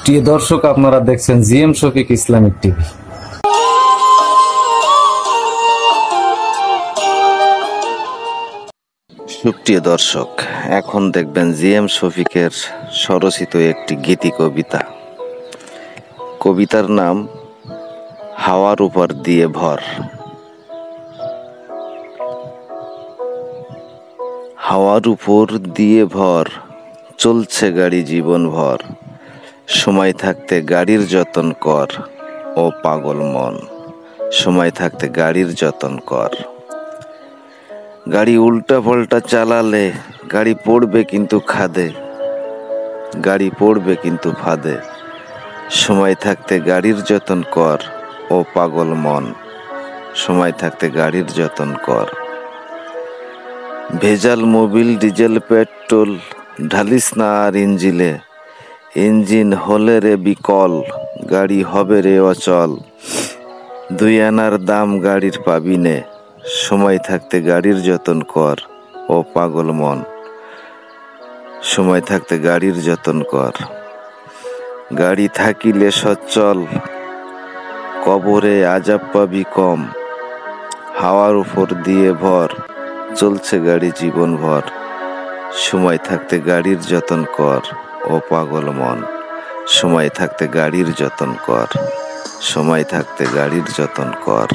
প্রিয় দর্শক, আপনারা দেখছেন জিএম শফিক ইসলামিক টিভি। সুপ্রিয় দর্শক, এখন দেখবেন জিএম শফিকের স্বরচিত একটি গীতি কবিতা। কবিতার নাম হাওয়ার উপর দিয়ে ভর। হাওয়ার উপর দিয়ে ভর, চলছে গাড়ি জীবন ভর। সময় থাকতে গাড়ির যতন কর ও পাগল মন। সময় থাকতে গাড়ির যতন কর। গাড়ি উল্টা পাল্টা চালালে গাড়ি পড়বে কিন্তু খাদে। গাড়ি পড়বে কিন্তু ফাঁদে। সময় থাকতে গাড়ির যতন কর ও পাগল মন। সময় থাকতে গাড়ির যতন কর। ভেজাল মোবিল ডিজেল পেট্রোল ঢালিস না আর ইঞ্জিলে। ইঞ্জিন হলে রে বিকল, গাড়ি হবে রে অচল। 2 আনার দাম গাড়ির পাবি নে। সময় থাকতে গাড়ির যতন কর ও পাগল মন। সময় থাকতে গাড়ির যতন কর। গাড়ি থাকিলে সচ্ছল, কবরে আজাব পাবি কম। হাওয়ার উপর দিয়ে ভর, চলছে গাড়ি জীবন ভর। সময় থাকতে গাড়ির যতন কর ও পাগল মন। সময় থাকতে গাড়ির যতন কর। সময় থাকতে গাড়ির যতন কর।